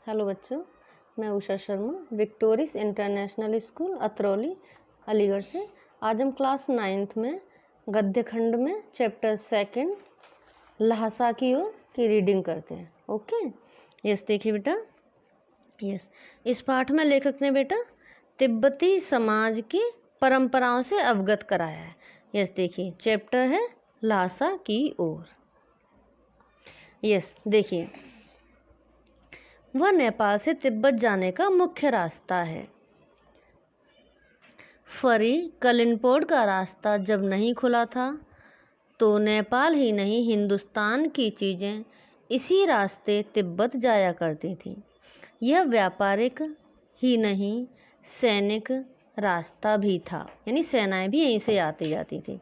Hello बच्चों, मैं Usha Sharma, Victoris international school Atrauli Aligarh से। आज हम क्लास 9th में गद्य खंड में चैप्टर 2 लहासा की ओर की रीडिंग करते हैं। ओके, यस देखिए बेटा। यस, इस पाठ में लेखक ने बेटा तिब्बती समाज की परंपराओं से अवगत कराया है। यस देखिए, चैप्टर है लहासा की ओर। यस देखिए, वह नेपाल से तिब्बत जाने का मुख्य रास्ता है। फरी कलिंपोड का रास्ता जब नहीं खुला था तो नेपाल ही नहीं हिंदुस्तान की चीज़ें इसी रास्ते तिब्बत जाया करती थी। यह व्यापारिक ही नहीं सैनिक रास्ता भी था, यानी सेनाएं भी यहीं से आती जाती थी।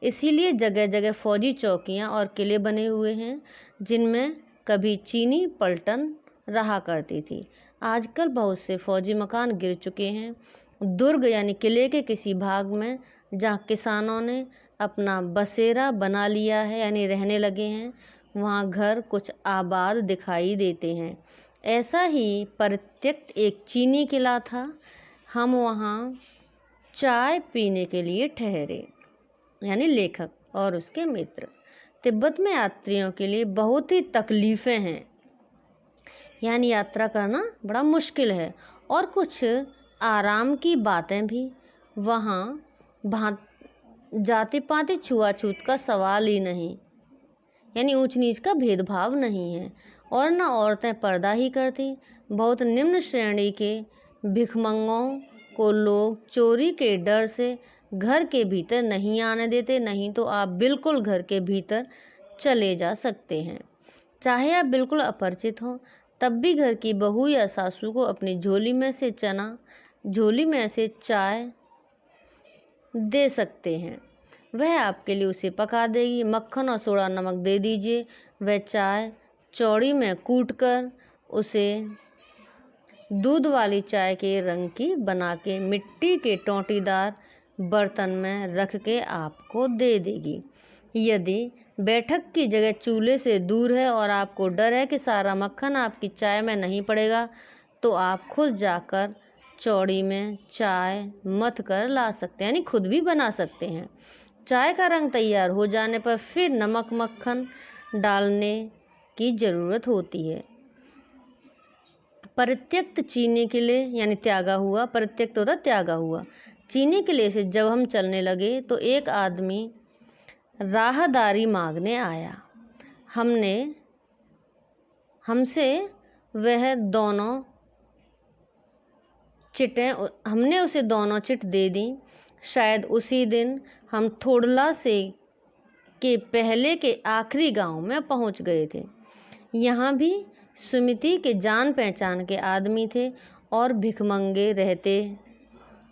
इसीलिए जगह जगह फौजी चौकियां और किले बने हुए हैं जिनमें कभी चीनी पलटन रहा करती थी। आजकल बहुत से फौजी मकान गिर चुके हैं। दुर्ग यानी किले के किसी भाग में जहाँ किसानों ने अपना बसेरा बना लिया है यानी रहने लगे हैं, वहाँ घर कुछ आबाद दिखाई देते हैं। ऐसा ही परित्यक्त एक चीनी किला था। हम वहाँ चाय पीने के लिए ठहरे, यानी लेखक और उसके मित्र। तिब्बत में यात्रियों के लिए बहुत ही तकलीफ़ें हैं, यानी यात्रा करना बड़ा मुश्किल है, और कुछ आराम की बातें भी। वहाँ जाति पाति छुआछूत का सवाल ही नहीं, यानी ऊंच नीच का भेदभाव नहीं है, और न औरतें पर्दा ही करती। बहुत निम्न श्रेणी के भिखमंगों को लोग चोरी के डर से घर के भीतर नहीं आने देते, नहीं तो आप बिल्कुल घर के भीतर चले जा सकते हैं। चाहे आप बिल्कुल अपरिचित हों, तब भी घर की बहू या सासू को अपनी झोली में से चाय दे सकते हैं। वह आपके लिए उसे पका देगी। मक्खन और सोडा नमक दे दीजिए। वह चाय चौड़ी में कूटकर उसे दूध वाली चाय के रंग की बना के मिट्टी के टोंटीदार बर्तन में रख के आपको दे देगी। यदि बैठक की जगह चूल्हे से दूर है और आपको डर है कि सारा मक्खन आपकी चाय में नहीं पड़ेगा, तो आप खुद जाकर चौड़ी में चाय मथ कर ला सकते हैं, यानी खुद भी बना सकते हैं। चाय का रंग तैयार हो जाने पर फिर नमक मक्खन डालने की ज़रूरत होती है। परित्यक्त चीनी किले यानी त्यागा हुआ, परित्यक्त होता त्यागा हुआ। चीनी किले से जब हम चलने लगे तो एक आदमी राहदारी मांगने आया। हमने उसे दोनों चिट दे दी। शायद उसी दिन हम थोड़ला से के पहले के आखिरी गांव में पहुंच गए थे। यहाँ भी सुमिति के जान पहचान के आदमी थे और भिखमंगे रहते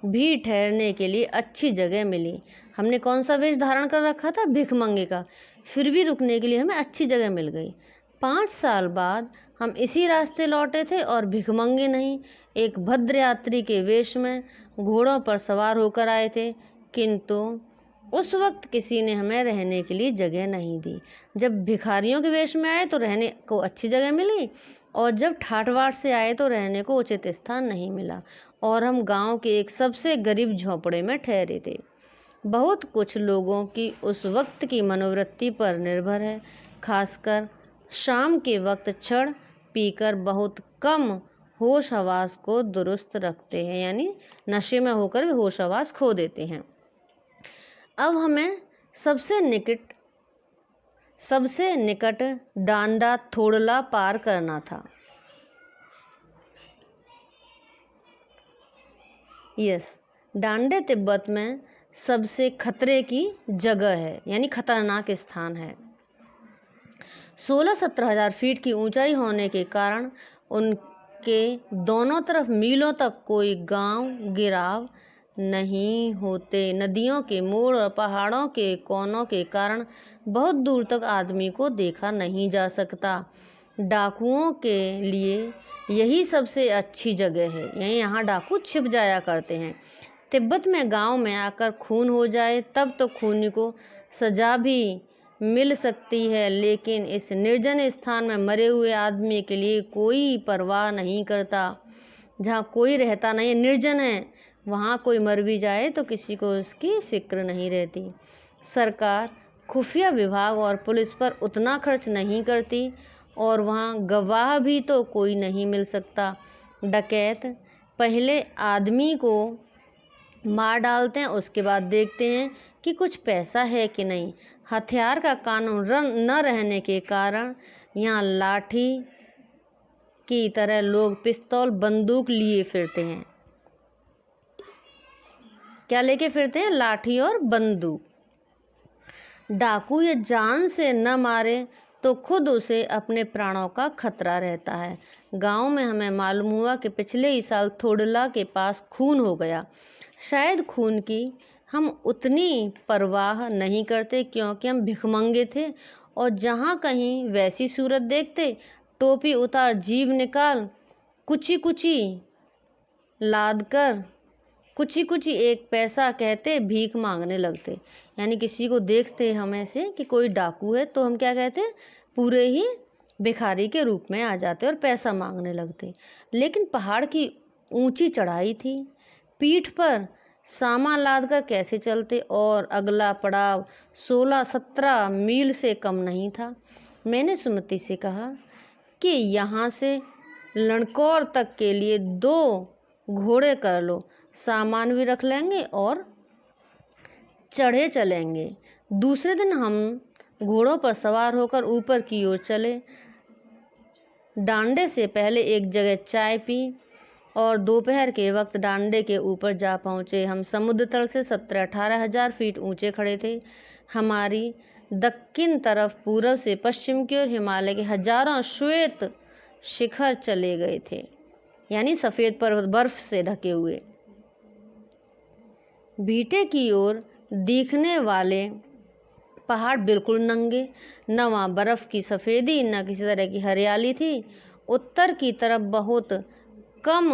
भी ठहरने के लिए अच्छी जगह मिली। हमने कौन सा वेश धारण कर रखा था? भिखमंगे का। फिर भी रुकने के लिए हमें अच्छी जगह मिल गई। 5 साल बाद हम इसी रास्ते लौटे थे और भिखमंगे नहीं, एक भद्र यात्री के वेश में घोड़ों पर सवार होकर आए थे, किंतु उस वक्त किसी ने हमें रहने के लिए जगह नहीं दी। जब भिखारियों के वेश में आए तो रहने को अच्छी जगह मिली, और जब ठाठवाड़ से आए तो रहने को उचित स्थान नहीं मिला, और हम गांव के एक सबसे गरीब झोंपड़े में ठहरे थे। बहुत कुछ लोगों की उस वक्त की मनोवृत्ति पर निर्भर है। खासकर शाम के वक्त छड़ पीकर बहुत कम होश हवास को दुरुस्त रखते हैं, यानी नशे में होकर भी होश हवास खो देते हैं। अब हमें सबसे निकट डांडा थोड़ला पार करना था। यस, डांडे तिब्बत में सबसे खतरे की जगह है, यानी खतरनाक स्थान है। 16-17 हजार फीट की ऊंचाई होने के कारण उनके दोनों तरफ मीलों तक कोई गांव गिराव नहीं होते। नदियों के मोड़ और पहाड़ों के कोनों के कारण बहुत दूर तक आदमी को देखा नहीं जा सकता। डाकुओं के लिए यही सबसे अच्छी जगह है, यानी यहाँ डाकू छिप जाया करते हैं। तिब्बत में गांव में आकर खून हो जाए तब तो खूनी को सजा भी मिल सकती है, लेकिन इस निर्जन स्थान में मरे हुए आदमी के लिए कोई परवाह नहीं करता। जहाँ कोई रहता नहीं, निर्जन है, वहाँ कोई मर भी जाए तो किसी को उसकी फिक्र नहीं रहती। सरकार खुफिया विभाग और पुलिस पर उतना खर्च नहीं करती और वहाँ गवाह भी तो कोई नहीं मिल सकता। डकैत पहले आदमी को मार डालते हैं, उसके बाद देखते हैं कि कुछ पैसा है कि नहीं। हथियार का कानून न रहने के कारण यहाँ लाठी की तरह लोग पिस्तौल बंदूक लिए फिरते हैं। क्या लेके फिरते हैं? लाठी और बंदूक। डाकू ये जान से न मारे तो खुद उसे अपने प्राणों का खतरा रहता है। गांव में हमें मालूम हुआ कि पिछले ही साल थोड़ला के पास खून हो गया। शायद खून की हम उतनी परवाह नहीं करते क्योंकि हम भिखमंगे थे और जहाँ कहीं वैसी सूरत देखते टोपी उतार जीभ निकाल कुची कुची लाद कर कुची कुची एक पैसा कहते भीख मांगने लगते। यानी किसी को देखते हमें से कि कोई डाकू है तो हम क्या कहते, पूरे ही भिखारी के रूप में आ जाते और पैसा मांगने लगते। लेकिन पहाड़ की ऊंची चढ़ाई थी, पीठ पर सामान लाद कर कैसे चलते और अगला पड़ाव 16-17 मील से कम नहीं था। मैंने सुमति से कहा कि यहाँ से लणकौर तक के लिए 2 घोड़े कर लो, सामान भी रख लेंगे और चढ़े चलेंगे। दूसरे दिन हम घोड़ों पर सवार होकर ऊपर की ओर चले। डांडे से पहले एक जगह चाय पी और दोपहर के वक्त डांडे के ऊपर जा पहुँचे। हम समुद्र तल से 17-18 हजार फीट ऊंचे खड़े थे। हमारी दक्षिण तरफ पूर्व से पश्चिम की ओर हिमालय के हजारों श्वेत शिखर चले गए थे, यानी सफ़ेद पर्वत बर्फ से ढके हुए। भीटे की ओर दिखने वाले पहाड़ बिल्कुल नंगे, न वहाँ बर्फ़ की सफ़ेदी न किसी तरह की हरियाली थी। उत्तर की तरफ बहुत कम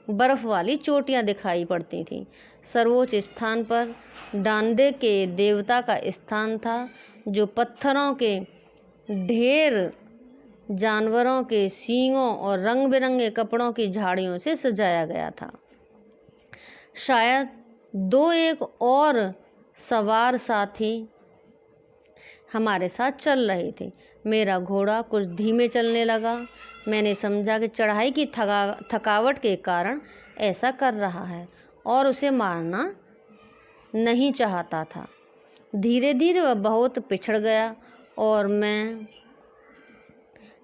बर्फ़ वाली चोटियाँ दिखाई पड़ती थीं। सर्वोच्च स्थान पर डांडे के देवता का स्थान था, जो पत्थरों के ढेर, जानवरों के सींगों और रंग बिरंगे कपड़ों की झाड़ियों से सजाया गया था। शायद 2-1 और सवार साथी हमारे साथ चल रहे थे। मेरा घोड़ा कुछ धीमे चलने लगा। मैंने समझा कि चढ़ाई की थकावट के कारण ऐसा कर रहा है और उसे मारना नहीं चाहता था। धीरे धीरे वह बहुत पिछड़ गया और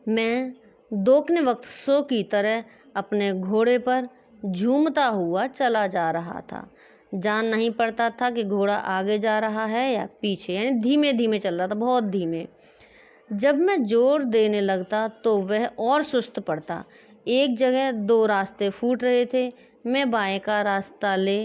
मैं दोकने वक्त सो की तरह अपने घोड़े पर झूमता हुआ चला जा रहा था। जान नहीं पड़ता था कि घोड़ा आगे जा रहा है या पीछे, यानी धीमे धीमे चल रहा था, बहुत धीमे। जब मैं जोर देने लगता तो वह और सुस्त पड़ता। एक जगह 2 रास्ते फूट रहे थे। मैं बाएं का रास्ता ले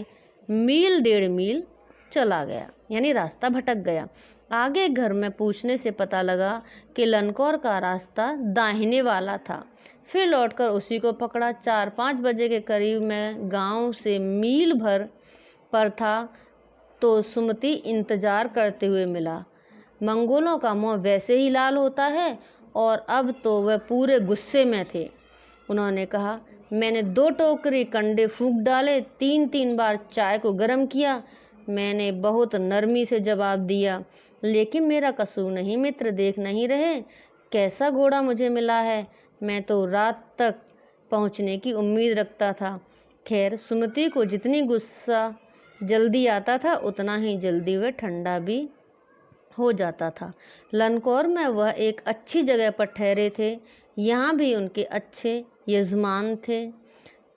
1.5 मील चला गया, यानी रास्ता भटक गया। आगे घर में पूछने से पता लगा कि लनकौर का रास्ता दाहिने वाला था। फिर लौटकर उसी को पकड़ा। 4-5 बजे के करीब मैं गांव से मील भर पर था तो सुमति इंतजार करते हुए मिला। मंगोलों का मुंह वैसे ही लाल होता है और अब तो वह पूरे गुस्से में थे। उन्होंने कहा, मैंने 2 टोकरी कंडे फूंक डाले, 3-3 बार चाय को गर्म किया। मैंने बहुत नरमी से जवाब दिया, लेकिन मेरा कसूर नहीं मित्र, देख नहीं रहे कैसा घोड़ा मुझे मिला है। मैं तो रात तक पहुंचने की उम्मीद रखता था। खैर, सुमति को जितनी गुस्सा जल्दी आता था उतना ही जल्दी वह ठंडा भी हो जाता था। लनकौर में वह एक अच्छी जगह पर ठहरे थे। यहाँ भी उनके अच्छे यजमान थे।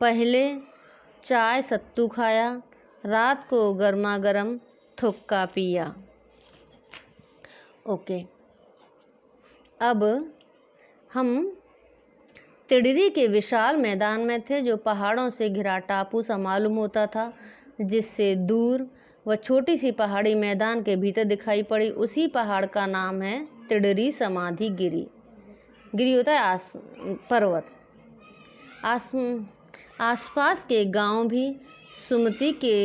पहले चाय सत्तू खाया, रात को गर्मा गर्म थुक्का पिया। ओके, अब हम तिडरी के विशाल मैदान में थे, जो पहाड़ों से घिरा टापू सा मालूम होता था, जिससे दूर वह छोटी सी पहाड़ी मैदान के भीतर दिखाई पड़ी। उसी पहाड़ का नाम है तिडरी समाधि गिरी। गिरी होता है पर्वत। आसपास के गांव भी सुमति के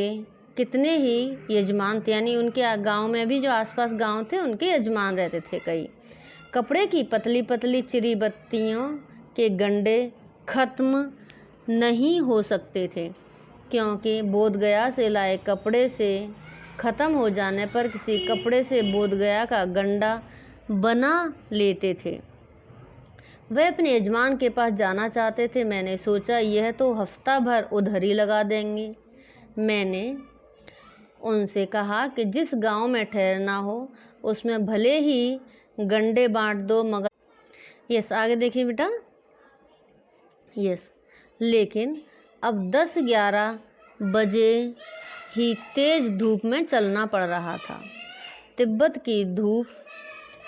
कितने ही यजमान थे, यानी उनके गांव में भी जो आसपास गांव थे उनके यजमान रहते थे कई। कपड़े की पतली पतली चिरी बत्तियों के गंडे खत्म नहीं हो सकते थे, क्योंकि बोधगया से लाए कपड़े से ख़त्म हो जाने पर किसी कपड़े से बोधगया का गंडा बना लेते थे। वह अपने यजमान के पास जाना चाहते थे। मैंने सोचा यह तो हफ्ता भर उधर ही लगा देंगे। मैंने उनसे कहा कि जिस गांव में ठहरना हो उसमें भले ही गंडे बांट दो, मगर यस आगे देखिए बेटा, यस लेकिन अब 10-11 बजे ही तेज धूप में चलना पड़ रहा था। तिब्बत की धूप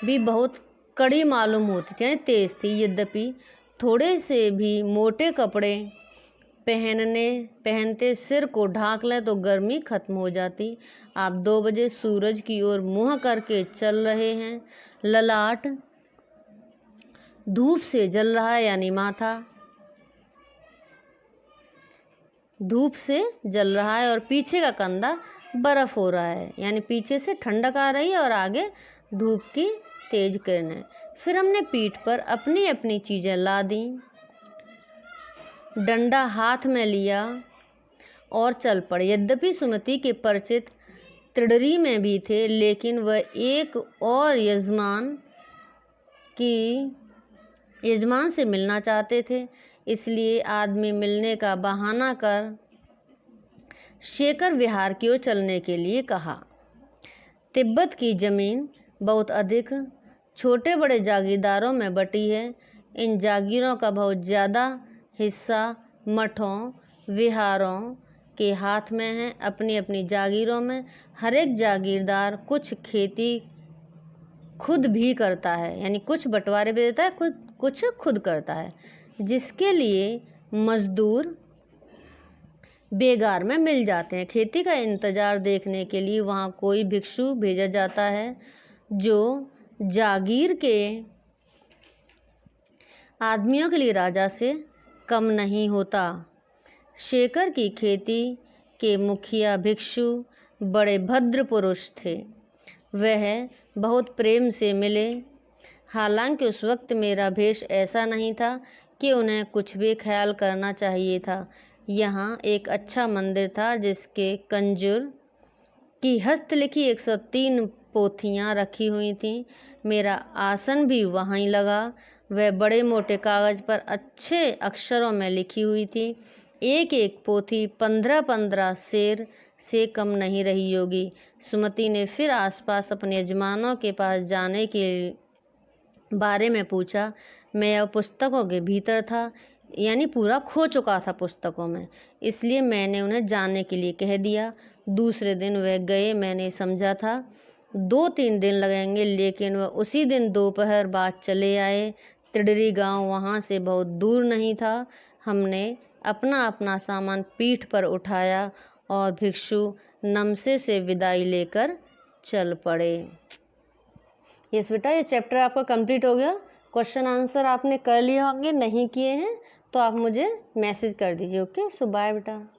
भी बहुत कड़ी मालूम होती थी, यानी तेज थी। यद्यपि थोड़े से भी मोटे कपड़े पहनते सिर को ढाक लें तो गर्मी खत्म हो जाती। आप 2 बजे सूरज की ओर मुँह करके चल रहे हैं। ललाट धूप से जल रहा है, यानी माथा धूप से जल रहा है, और पीछे का कंधा बर्फ हो रहा है, यानी पीछे से ठंडक आ रही है और आगे धूप की तेज किरणें। फिर हमने पीठ पर अपनी अपनी चीज़ें ला दी, डंडा हाथ में लिया और चल पड़े। यद्यपि सुमति के परिचित तिडरी में भी थे, लेकिन वह एक और यजमान से मिलना चाहते थे, इसलिए आदमी मिलने का बहाना कर शेखर विहार की ओर चलने के लिए कहा। तिब्बत की जमीन बहुत अधिक छोटे बड़े जागीरदारों में बटी है। इन जागीरों का बहुत ज़्यादा हिस्सा मठों विहारों के हाथ में है। अपनी अपनी जागीरों में हर एक जागीरदार कुछ खेती खुद भी करता है, यानी कुछ बंटवारे भी देता है, कुछ खुद करता है, जिसके लिए मजदूर बेगार में मिल जाते हैं। खेती का इंतज़ार देखने के लिए वहाँ कोई भिक्षु भेजा जाता है जो जागीर के आदमियों के लिए राजा से कम नहीं होता। शेखर की खेती के मुखिया भिक्षु बड़े भद्र पुरुष थे। वह बहुत प्रेम से मिले। हालांकि उस वक्त मेरा भेष ऐसा नहीं था कि उन्हें कुछ भी ख्याल करना चाहिए था। यहाँ एक अच्छा मंदिर था जिसके कंजूर की हस्तलिखी 103 पोथियाँ रखी हुई थीं। मेरा आसन भी वहीं लगा। वह बड़े मोटे कागज़ पर अच्छे अक्षरों में लिखी हुई थी। एक एक पोथी 15-15 शेर से कम नहीं रही होगी। सुमति ने फिर आसपास अपने यजमानों के पास जाने के बारे में पूछा। मैं अब पुस्तकों के भीतर था, यानी पूरा खो चुका था पुस्तकों में, इसलिए मैंने उन्हें जाने के लिए कह दिया। दूसरे दिन वह गए। मैंने समझा था 2-3 दिन लगेंगे, लेकिन वह उसी दिन दोपहर बाद चले आए। तिडरी गांव वहां से बहुत दूर नहीं था। हमने अपना अपना सामान पीठ पर उठाया और भिक्षु नमसे से विदाई लेकर चल पड़े। यस बेटा, ये चैप्टर आपका कंप्लीट हो गया। क्वेश्चन आंसर आपने कर लिए होंगे, नहीं किए हैं तो आप मुझे मैसेज कर दीजिए। ओके, सो बाय बेटा।